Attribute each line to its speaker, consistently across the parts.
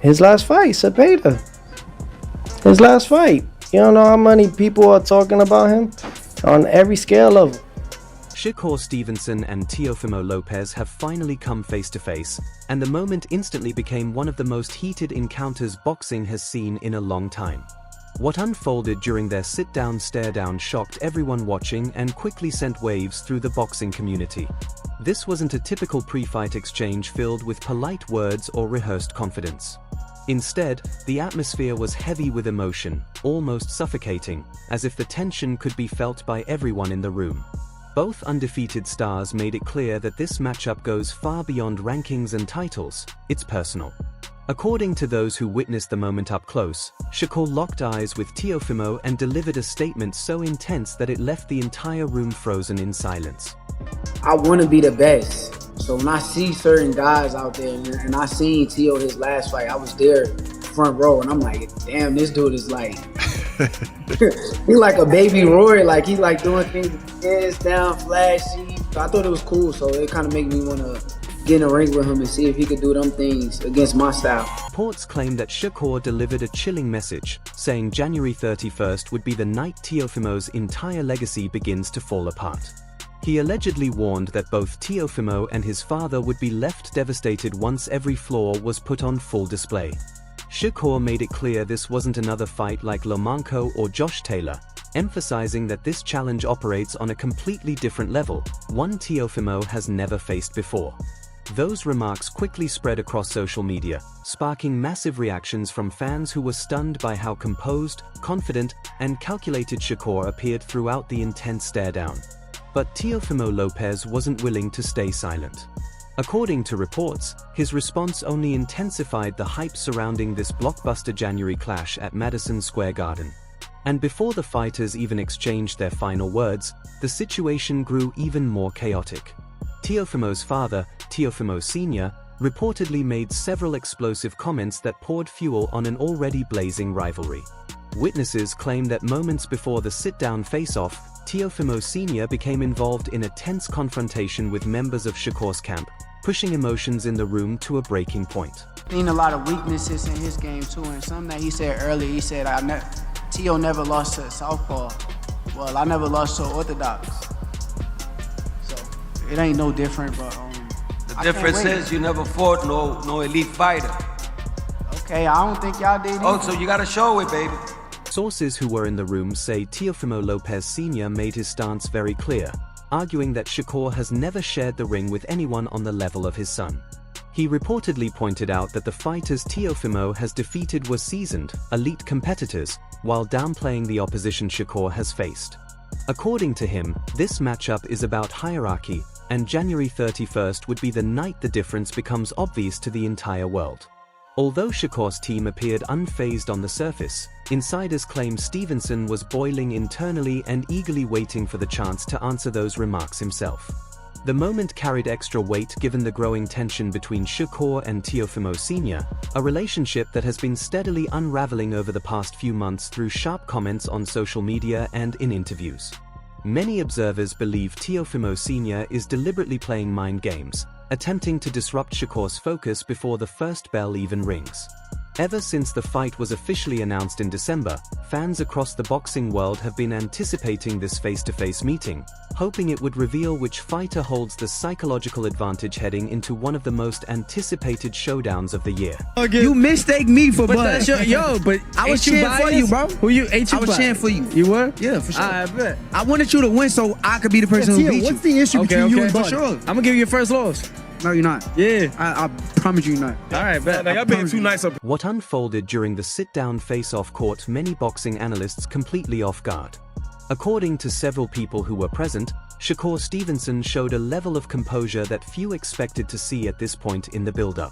Speaker 1: His last fight, Cepeda. His last fight. You don't know how many people are talking about him on every scale of.
Speaker 2: Shakur Stevenson and Teofimo Lopez have finally come face to face, and the moment instantly became one of the most heated encounters boxing has seen in a long time. What unfolded during their sit-down stare-down shocked everyone watching and quickly sent waves through the boxing community. This wasn't a typical pre-fight exchange filled with polite words or rehearsed confidence. Instead, the atmosphere was heavy with emotion, almost suffocating, as if the tension could be felt by everyone in the room. Both undefeated stars made it clear that this matchup goes far beyond rankings and titles, it's personal. According to those who witnessed the moment up close, Shakur locked eyes with Teofimo and delivered a statement so intense that it left the entire room frozen in silence.
Speaker 3: I want to be the best. So when I see certain guys out there, and I seen Teo his last fight, I was there front row, and I'm like, damn, this dude is like, he like a baby Roy, like he like doing things with his hands down, flashy. So I thought it was cool, so it kind of made me want to get in a ring with him and see if he could do them things against my style.
Speaker 2: Reports claim that Shakur delivered a chilling message, saying January 31st would be the night Teofimo's entire legacy begins to fall apart. He allegedly warned that both Teofimo and his father would be left devastated once every flaw was put on full display. Shakur made it clear this wasn't another fight like Lomachenko or Josh Taylor, emphasizing that this challenge operates on a completely different level, one Teofimo has never faced before. Those remarks quickly spread across social media, sparking massive reactions from fans who were stunned by how composed, confident, and calculated Shakur appeared throughout the intense stare-down. But Teofimo Lopez wasn't willing to stay silent. According to reports, his response only intensified the hype surrounding this blockbuster January clash at Madison Square Garden. And before the fighters even exchanged their final words, the situation grew even more chaotic. Teofimo's father, Teofimo Sr., reportedly made several explosive comments that poured fuel on an already blazing rivalry. Witnesses claim that moments before the sit-down face-off, Teofimo Sr. became involved in a tense confrontation with members of Shakur's camp, pushing emotions in the room to a breaking point.
Speaker 4: Seen a lot of weaknesses in his game too, and something that he said earlier, he said, Teo never lost to Southpaw. Well, I never lost to Orthodox. So, it ain't no different, but
Speaker 5: the difference is you never fought no elite fighter.
Speaker 4: Okay, I don't think y'all did either.
Speaker 5: Oh, so you gotta show it, baby.
Speaker 2: Sources who were in the room say Teofimo Lopez Sr. made his stance very clear, arguing that Shakur has never shared the ring with anyone on the level of his son. He reportedly pointed out that the fighters Teofimo has defeated were seasoned, elite competitors, while downplaying the opposition Shakur has faced. According to him, this matchup is about hierarchy, and January 31st would be the night the difference becomes obvious to the entire world. Although Shakur's team appeared unfazed on the surface, insiders claim Stevenson was boiling internally and eagerly waiting for the chance to answer those remarks himself. The moment carried extra weight given the growing tension between Shakur and Teofimo Sr., a relationship that has been steadily unraveling over the past few months through sharp comments on social media and in interviews. Many observers believe Teofimo Sr. is deliberately playing mind games, attempting to disrupt Shakur's focus before the first bell even rings. Ever since the fight was officially announced in December, fans across the boxing world have been anticipating this face-to-face meeting, hoping it would reveal which fighter holds the psychological advantage heading into one of the most anticipated showdowns of the year.
Speaker 6: You mistake me for Bud. But I was cheering for you, bro.
Speaker 7: Who you? Ain't you?
Speaker 6: I was cheering for you.
Speaker 7: You were?
Speaker 6: Yeah, for sure.
Speaker 7: I bet.
Speaker 6: I wanted you to win so I could be the person who beat you.
Speaker 7: What's the issue between you and Bud?
Speaker 6: For sure.
Speaker 7: I'm gonna give you your first loss.
Speaker 6: No, you're not.
Speaker 7: Yeah.
Speaker 6: I promise you not.
Speaker 7: All right, bet.
Speaker 8: Like, I've been too nice up.
Speaker 2: What unfolded during the sit-down face-off caught many boxing analysts completely off guard. According to several people who were present, Shakur Stevenson showed a level of composure that few expected to see at this point in the build-up.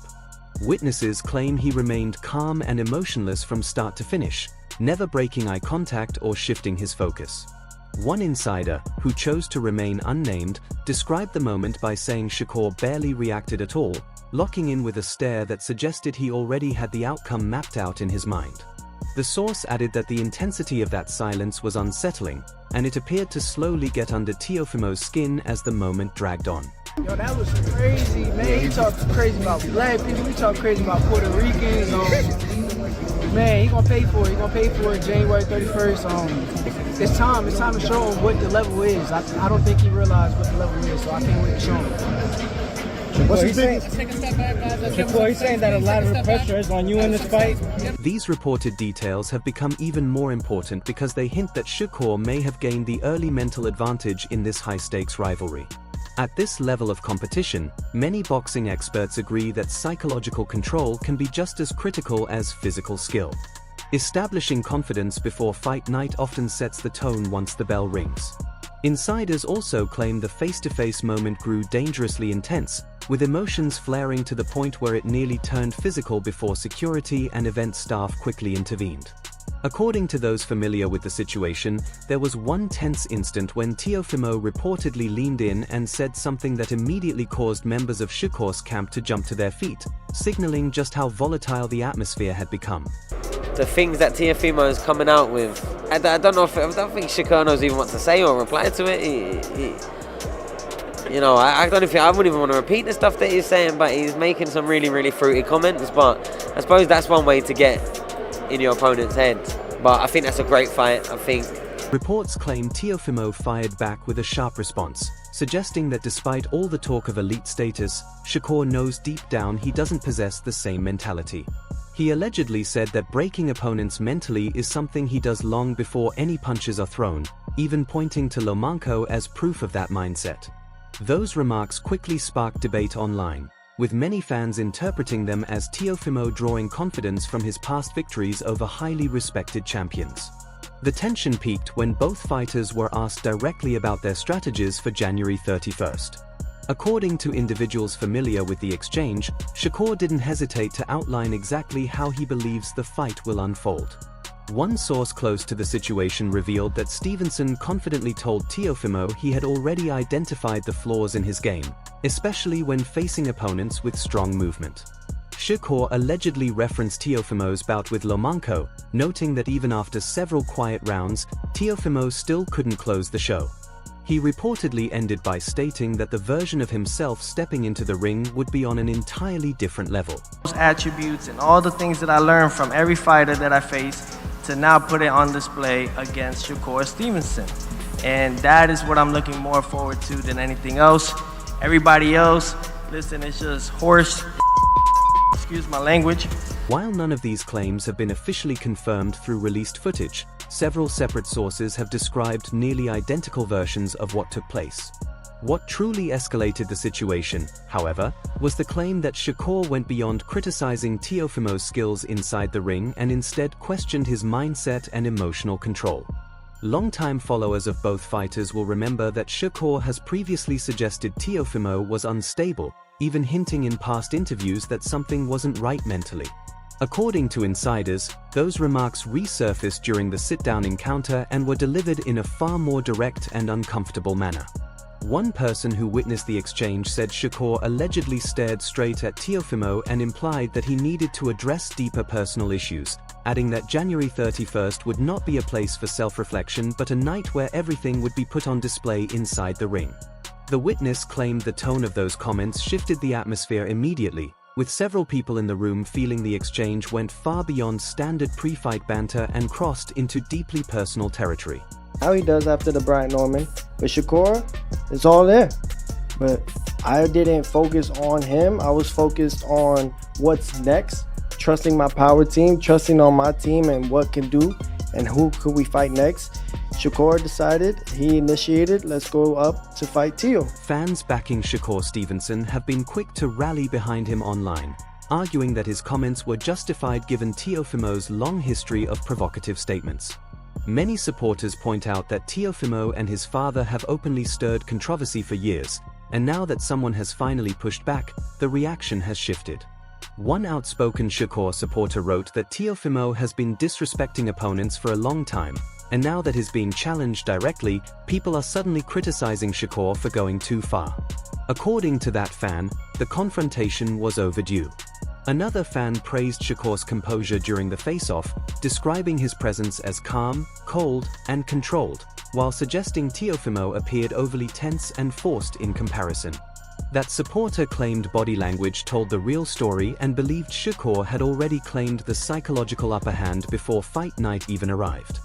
Speaker 2: Witnesses claim he remained calm and emotionless from start to finish, never breaking eye contact or shifting his focus. One insider, who chose to remain unnamed, described the moment by saying Shakur barely reacted at all, locking in with a stare that suggested he already had the outcome mapped out in his mind. The source added that the intensity of that silence was unsettling, and it appeared to slowly get under Teofimo's skin as the moment dragged on.
Speaker 4: Yo, that was crazy, man. He talk crazy about black people. He talk crazy about Puerto Ricans. Man, he gonna pay for it. He gonna pay for it January 31st. It's time to show him what the level is. I don't think he realized what the level is, so I can't wait to show him.
Speaker 1: What's he saying? Shakur, he's saying that a lot of the pressure is on you in this fight.
Speaker 2: These reported details have become even more important because they hint that Shakur may have gained the early mental advantage in this high-stakes rivalry. At this level of competition, many boxing experts agree that psychological control can be just as critical as physical skill. Establishing confidence before fight night often sets the tone once the bell rings. Insiders also claim the face-to-face moment grew dangerously intense, with emotions flaring to the point where it nearly turned physical before security and event staff quickly intervened. According to those familiar with the situation, there was one tense instant when Teofimo reportedly leaned in and said something that immediately caused members of Shakur's camp to jump to their feet, signaling just how volatile the atmosphere had become.
Speaker 8: The things that Teofimo is coming out with, I don't think Shakur knows even what to say or reply to it. You know, I wouldn't even want to repeat the stuff that he's saying, but he's making some really, really fruity comments. But I suppose that's one way to get in your opponent's head. But I think that's a great fight.
Speaker 2: Reports claim Teofimo fired back with a sharp response, suggesting that despite all the talk of elite status, Shakur knows deep down he doesn't possess the same mentality. He allegedly said that breaking opponents mentally is something he does long before any punches are thrown, even pointing to Lomachenko as proof of that mindset. Those remarks quickly sparked debate online, with many fans interpreting them as Teofimo drawing confidence from his past victories over highly respected champions. The tension peaked when both fighters were asked directly about their strategies for January 31st. According to individuals familiar with the exchange, Shakur didn't hesitate to outline exactly how he believes the fight will unfold. One source close to the situation revealed that Stevenson confidently told Teofimo he had already identified the flaws in his game, especially when facing opponents with strong movement. Shakur allegedly referenced Teofimo's bout with Lomachenko, noting that even after several quiet rounds, Teofimo still couldn't close the show. He reportedly ended by stating that the version of himself stepping into the ring would be on an entirely different level.
Speaker 9: Those attributes and all the things that I learned from every fighter that I faced to now put it on display against Shakur Stevenson. And that is what I'm looking more forward to than anything else. Everybody else, listen, it's just horse, excuse my language.
Speaker 2: While none of these claims have been officially confirmed through released footage, several separate sources have described nearly identical versions of what took place. What truly escalated the situation, however, was the claim that Shakur went beyond criticizing Teofimo's skills inside the ring and instead questioned his mindset and emotional control. Longtime followers of both fighters will remember that Shakur has previously suggested Teofimo was unstable, even hinting in past interviews that something wasn't right mentally. According to insiders, those remarks resurfaced during the sit-down encounter and were delivered in a far more direct and uncomfortable manner. One person who witnessed the exchange said Shakur allegedly stared straight at Teofimo and implied that he needed to address deeper personal issues, adding that January 31st would not be a place for self-reflection but a night where everything would be put on display inside the ring. The witness claimed the tone of those comments shifted the atmosphere immediately, with several people in the room feeling the exchange went far beyond standard pre-fight banter and crossed into deeply personal territory.
Speaker 1: How he does after the Brian Norman, but Shakur, it's all there. But I didn't focus on him. I was focused on what's next, trusting my power team, trusting on my team and what can do and who could we fight next. Shakur decided, he initiated, let's go up to fight Teo.
Speaker 2: Fans backing Shakur Stevenson have been quick to rally behind him online, arguing that his comments were justified given Teofimo's long history of provocative statements. Many supporters point out that Teofimo and his father have openly stirred controversy for years, and now that someone has finally pushed back, the reaction has shifted. One outspoken Shakur supporter wrote that Teofimo has been disrespecting opponents for a long time, and now that he's being challenged directly, people are suddenly criticizing Shakur for going too far. According to that fan, the confrontation was overdue. Another fan praised Shakur's composure during the face-off, describing his presence as calm, cold, and controlled, while suggesting Teofimo appeared overly tense and forced in comparison. That supporter claimed body language told the real story and believed Shakur had already claimed the psychological upper hand before fight night even arrived.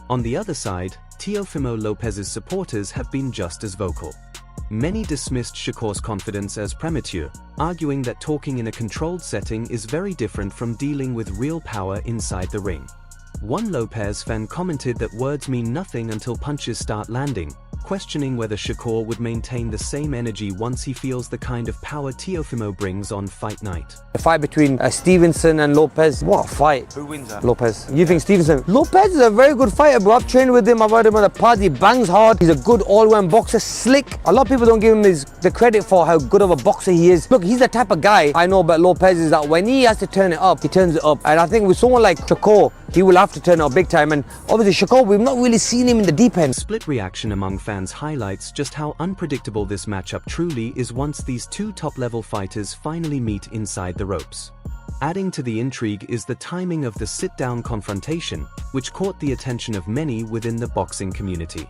Speaker 2: On the other side, Teofimo Lopez's supporters have been just as vocal. Many dismissed Shakur's confidence as premature, arguing that talking in a controlled setting is very different from dealing with real power inside the ring. One Lopez fan commented that words mean nothing until punches start landing, questioning whether Shakur would maintain the same energy once he feels the kind of power Teofimo brings on fight night.
Speaker 10: The fight between Stevenson and Lopez, what a fight.
Speaker 5: Who wins that?
Speaker 10: Lopez. You think Stevenson? Lopez is a very good fighter, bro. I've trained with him, I've heard him on the pod, he bangs hard, he's a good all-round boxer, slick. A lot of people don't give him the credit for how good of a boxer he is. Look, he's the type of guy I know about Lopez is that when he has to turn it up, he turns it up. And I think with someone like Shakur, he will have to turn it up big time. And obviously Shakur, we've not really seen him in the deep end.
Speaker 2: Split reaction among fans highlights just how unpredictable this matchup truly is once these two top-level fighters finally meet inside the ropes. Adding to the intrigue is the timing of the sit-down confrontation, which caught the attention of many within the boxing community.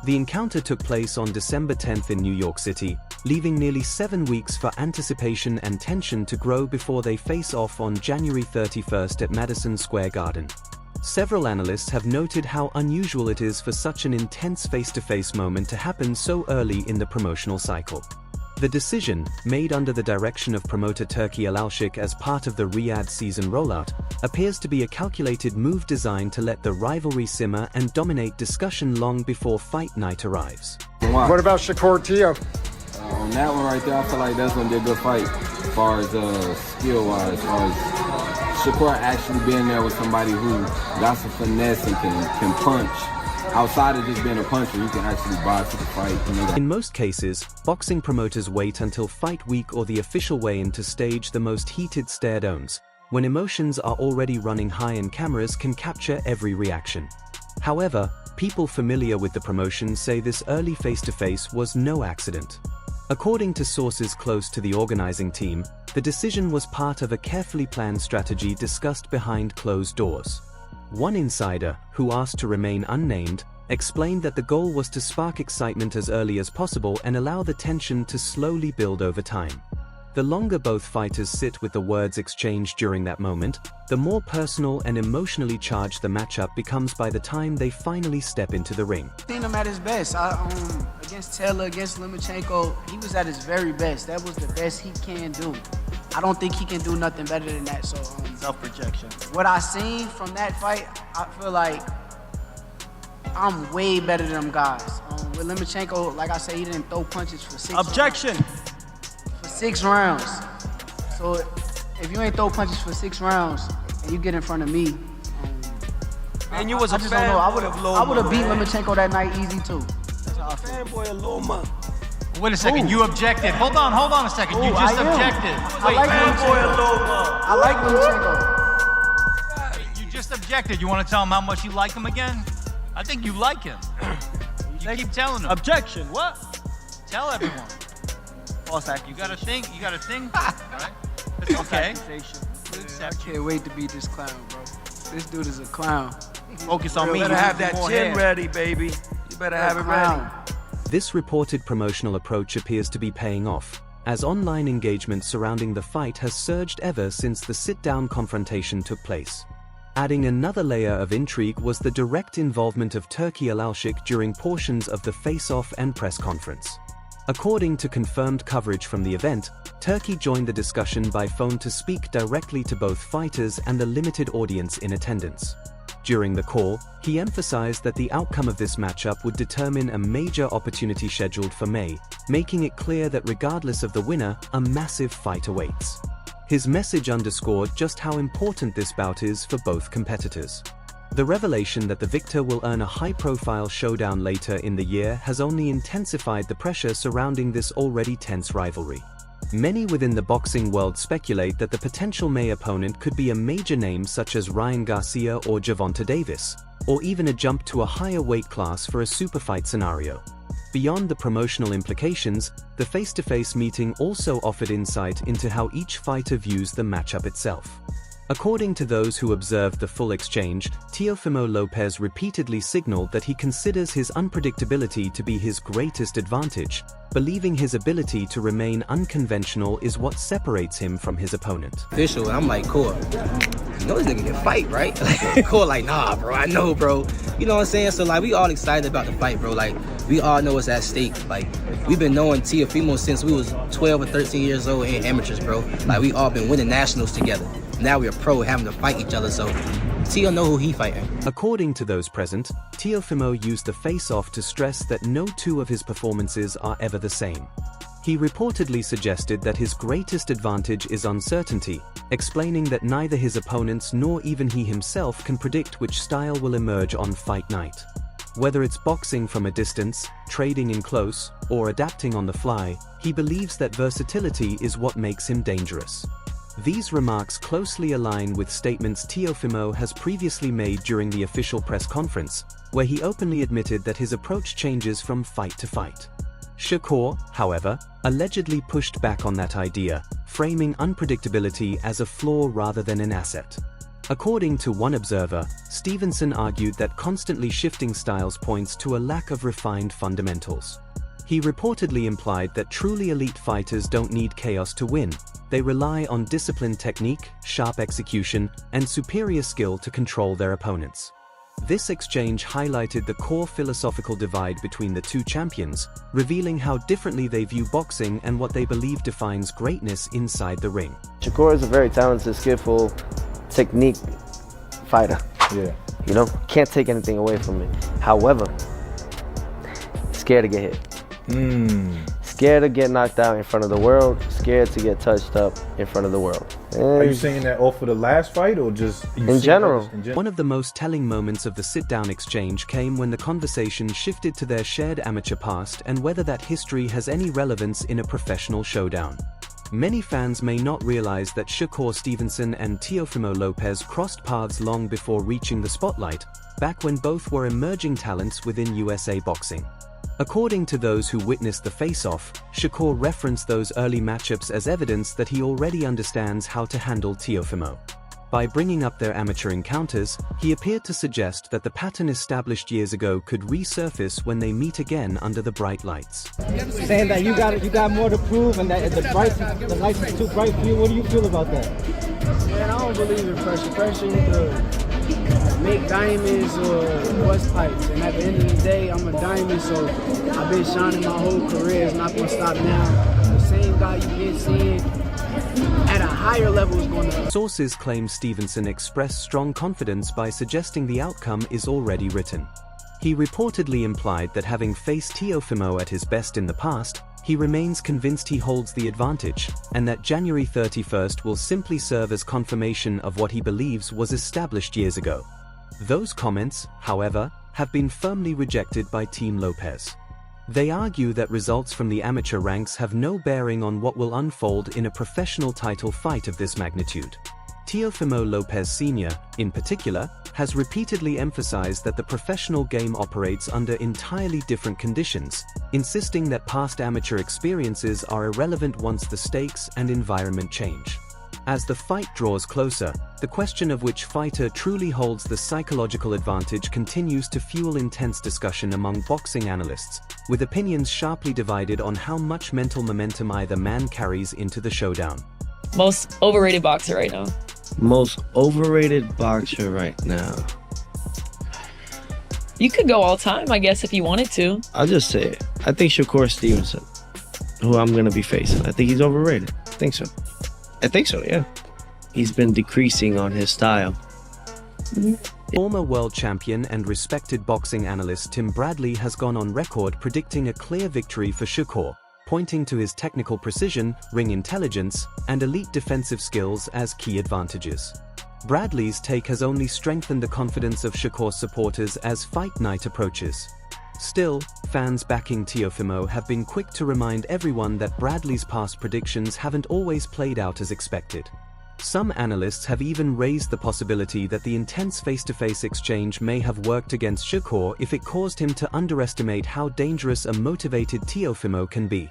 Speaker 2: The encounter took place on December 10th in New York City, leaving nearly 7 weeks for anticipation and tension to grow before they face off on January 31st at Madison Square Garden. Several analysts have noted how unusual it is for such an intense face-to-face moment to happen so early in the promotional cycle. The decision, made under the direction of promoter Turki Alalshik as part of the Riyadh season rollout, appears to be a calculated move designed to let the rivalry simmer and dominate discussion long before fight night arrives.
Speaker 11: What about Shakur Teo?
Speaker 12: On that one right there, I feel like that's going to be a good fight as far as skill-wise, as far as Shakur actually being there with somebody who got some finesse and can punch. Outside of just being a puncher, you can actually box the fight.
Speaker 2: In most cases, boxing promoters wait until fight week or the official weigh-in to stage the most heated stare-downs, when emotions are already running high and cameras can capture every reaction. However, people familiar with the promotion say this early face-to-face was no accident. According to sources close to the organizing team, the decision was part of a carefully planned strategy discussed behind closed doors. One insider, who asked to remain unnamed, explained that the goal was to spark excitement as early as possible and allow the tension to slowly build over time. The longer both fighters sit with the words exchanged during that moment, the more personal and emotionally charged the matchup becomes by the time they finally step into the ring.
Speaker 4: I've seen him at his best. Against Taylor, against Lomachenko, he was at his very best. That was the best he can do. I don't think he can do nothing better than that. So
Speaker 9: self-projection.
Speaker 4: What I seen from that fight, I feel like I'm way better than them guys. With Lomachenko, like I said, he didn't throw punches for 6
Speaker 9: Objection.
Speaker 4: rounds. For 6 rounds. So if you ain't throw punches for 6 rounds and you get in front of me,
Speaker 5: Man, you was
Speaker 4: I
Speaker 5: a
Speaker 4: just don't know. I would have beat
Speaker 5: man.
Speaker 4: Lomachenko that night easy too. That's how I feel.
Speaker 5: Fanboy of Loma.
Speaker 13: Wait a second, you objected. Hold on a second. You just objected.
Speaker 4: I like
Speaker 5: Loma.
Speaker 4: I like Lomachenko.
Speaker 13: You just objected. You want to tell him how much you like him again? I think you like him. You keep telling him.
Speaker 9: Objection. What?
Speaker 13: Tell everyone.
Speaker 9: False accusation.
Speaker 13: You got a thing, right? It's okay.
Speaker 4: I can't wait to beat this clown, bro. This dude is a clown.
Speaker 9: Focus on me.
Speaker 5: You better have that chin ready, baby. You better have it ready.
Speaker 2: This reported promotional approach appears to be paying off, as online engagement surrounding the fight has surged ever since the sit-down confrontation took place. Adding another layer of intrigue was the direct involvement of Turki Alalshik during portions of the face-off and press conference. According to confirmed coverage from the event, Turki joined the discussion by phone to speak directly to both fighters and the limited audience in attendance. During the call, he emphasized that the outcome of this matchup would determine a major opportunity scheduled for May, making it clear that regardless of the winner, a massive fight awaits. His message underscored just how important this bout is for both competitors. The revelation that the victor will earn a high-profile showdown later in the year has only intensified the pressure surrounding this already tense rivalry. Many within the boxing world speculate that the potential May opponent could be a major name such as Ryan Garcia or Gervonta Davis, or even a jump to a higher weight class for a super fight scenario. Beyond the promotional implications, the face-to-face meeting also offered insight into how each fighter views the matchup itself. According to those who observed the full exchange, Teofimo Lopez repeatedly signaled that he considers his unpredictability to be his greatest advantage, believing his ability to remain unconventional is what separates him from his opponent.
Speaker 14: Official, and I'm like, cool. You know this nigga can fight, right? Cool, like, nah, bro, I know, bro. You know what I'm saying? So, like, we all excited about the fight, bro. Like, we all know it's at stake. Like, we've been knowing Teofimo since we was 12 or 13 years old and amateurs, bro. Like, we all been winning nationals together. Now we're pro having to fight each other, so Teo know who he fighting.
Speaker 2: According to those present, Teofimo used the face-off to stress that no two of his performances are ever the same. He reportedly suggested that his greatest advantage is uncertainty, explaining that neither his opponents nor even he himself can predict which style will emerge on fight night. Whether it's boxing from a distance, trading in close, or adapting on the fly, he believes that versatility is what makes him dangerous. These remarks closely align with statements Teofimo has previously made during the official press conference, where he openly admitted that his approach changes from fight to fight. Shakur, however, allegedly pushed back on that idea, framing unpredictability as a flaw rather than an asset. According to one observer, Stevenson argued that constantly shifting styles points to a lack of refined fundamentals. He reportedly implied that truly elite fighters don't need chaos to win. They rely on disciplined technique, sharp execution, and superior skill to control their opponents. This exchange highlighted the core philosophical divide between the two champions, revealing how differently they view boxing and what they believe defines greatness inside the ring.
Speaker 1: Shakur is a very talented, skillful, technique fighter.
Speaker 15: Yeah.
Speaker 1: You know, can't take anything away from it. However, scared to get hit. Scared to get knocked out in front of the world, scared to get touched up in front of the world.
Speaker 15: Are you saying that off of the last fight or just
Speaker 1: in general?
Speaker 2: One of the most telling moments of the sit-down exchange came when the conversation shifted to their shared amateur past and whether that history has any relevance in a professional showdown. Many fans may not realize that Shakur Stevenson and Teofimo Lopez crossed paths long before reaching the spotlight, back when both were emerging talents within USA boxing. According to those who witnessed the face-off, Shakur referenced those early matchups as evidence that he already understands how to handle Teofimo. By bringing up their amateur encounters, he appeared to suggest that the pattern established years ago could resurface when they meet again under the bright lights.
Speaker 16: Saying that you got more to prove and that the lights is too bright for you. What do you feel about that?
Speaker 4: Man, I don't believe in pressure. Pressure either make diamonds or bust pipes. And at the end of the day, I'm a diamond, so I've been shining my whole career. It's not gonna stop now. The same guy you've been seeing at a higher level is going to...
Speaker 2: Sources claim Stevenson expressed strong confidence by suggesting the outcome is already written. He reportedly implied that having faced Teofimo at his best in the past, he remains convinced he holds the advantage, and that January 31st will simply serve as confirmation of what he believes was established years ago. Those comments, however, have been firmly rejected by Team Lopez. They argue that results from the amateur ranks have no bearing on what will unfold in a professional title fight of this magnitude. Teofimo Lopez Sr., in particular, has repeatedly emphasized that the professional game operates under entirely different conditions, insisting that past amateur experiences are irrelevant once the stakes and environment change. As the fight draws closer, the question of which fighter truly holds the psychological advantage continues to fuel intense discussion among boxing analysts, with opinions sharply divided on how much mental momentum either man carries into the showdown.
Speaker 17: Most overrated boxer right now.
Speaker 18: Most overrated boxer right now.
Speaker 17: You could go all time, I guess, if you wanted to.
Speaker 18: I'll just say it. I think Shakur Stevenson, who I'm going to be facing, I think he's overrated. I think so, yeah. He's been decreasing on his style.
Speaker 2: Former world champion and respected boxing analyst Tim Bradley has gone on record predicting a clear victory for Shakur, pointing to his technical precision, ring intelligence, and elite defensive skills as key advantages. Bradley's take has only strengthened the confidence of Shakur's supporters as fight night approaches. Still, fans backing Teofimo have been quick to remind everyone that Bradley's past predictions haven't always played out as expected. Some analysts have even raised the possibility that the intense face-to-face exchange may have worked against Shakur if it caused him to underestimate how dangerous a motivated Teofimo can be.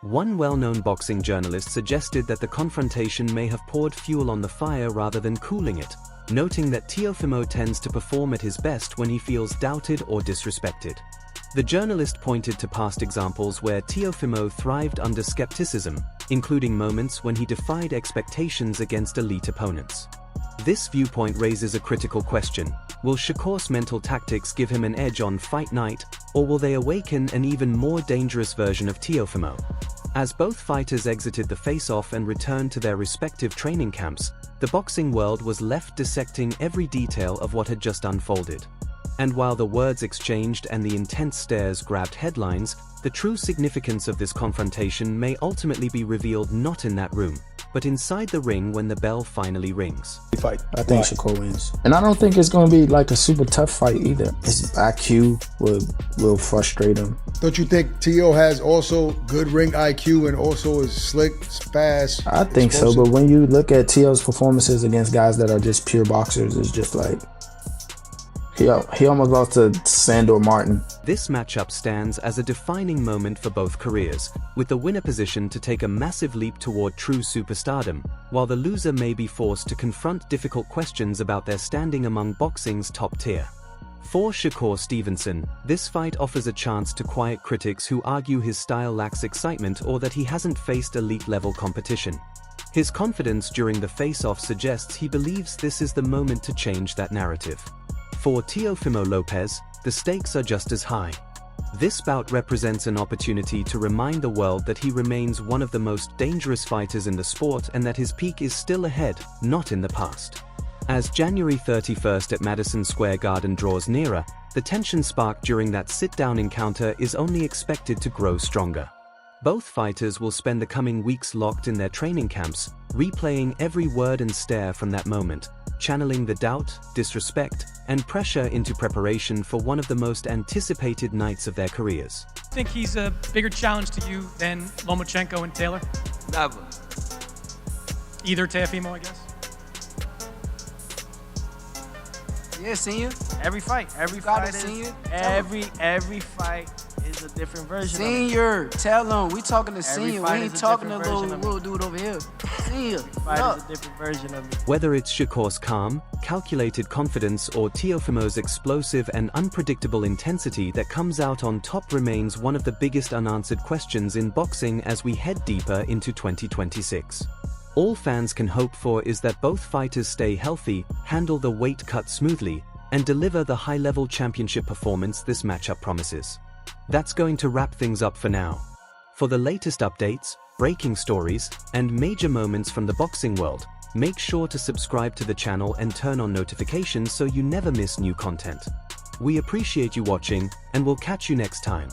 Speaker 2: One well-known boxing journalist suggested that the confrontation may have poured fuel on the fire rather than cooling it, noting that Teofimo tends to perform at his best when he feels doubted or disrespected. The journalist pointed to past examples where Teofimo thrived under skepticism, including moments when he defied expectations against elite opponents. This viewpoint raises a critical question. Will Shakur's mental tactics give him an edge on fight night, or will they awaken an even more dangerous version of Teofimo? As both fighters exited the face-off and returned to their respective training camps, the boxing world was left dissecting every detail of what had just unfolded. And while the words exchanged and the intense stares grabbed headlines, the true significance of this confrontation may ultimately be revealed not in that room, but inside the ring when the bell finally rings.
Speaker 19: I think Shakur wins. And I don't think it's going to be like a super tough fight either. His IQ will frustrate him.
Speaker 11: Don't you think Teo has also good ring IQ and also is slick, fast?
Speaker 19: I think so, but when you look at Teo's performances against guys that are just pure boxers, it's just like he almost lost to Sandor Martin.
Speaker 2: This matchup stands as a defining moment for both careers, with the winner positioned to take a massive leap toward true superstardom, while the loser may be forced to confront difficult questions about their standing among boxing's top tier. For Shakur Stevenson, this fight offers a chance to quiet critics who argue his style lacks excitement or that he hasn't faced elite-level competition. His confidence during the face-off suggests he believes this is the moment to change that narrative. For Teofimo Lopez, the stakes are just as high. This bout represents an opportunity to remind the world that he remains one of the most dangerous fighters in the sport and that his peak is still ahead, not in the past. As January 31st at Madison Square Garden draws nearer, the tension sparked during that sit-down encounter is only expected to grow stronger. Both fighters will spend the coming weeks locked in their training camps, replaying every word and stare from that moment, channeling the doubt, disrespect, and pressure into preparation for one of the most anticipated nights of their careers.
Speaker 20: Think he's a bigger challenge to you than Lomachenko and Taylor?
Speaker 5: Never.
Speaker 20: Either Teofimo, I guess?
Speaker 4: Yeah, senior.
Speaker 9: Every fight
Speaker 4: senior.
Speaker 9: Every fight is a different version.
Speaker 4: Senior, tell him we talking to senior. We ain't talking to
Speaker 9: little
Speaker 4: dude over here. Senior,
Speaker 9: fight is a different version of me.
Speaker 2: Whether it's Shakur's calm, calculated confidence or Teofimo's explosive and unpredictable intensity that comes out on top remains one of the biggest unanswered questions in boxing as we head deeper into 2026. All fans can hope for is that both fighters stay healthy, handle the weight cut smoothly, and deliver the high-level championship performance this matchup promises. That's going to wrap things up for now. For the latest updates, breaking stories, and major moments from the boxing world, make sure to subscribe to the channel and turn on notifications so you never miss new content. We appreciate you watching, and we'll catch you next time.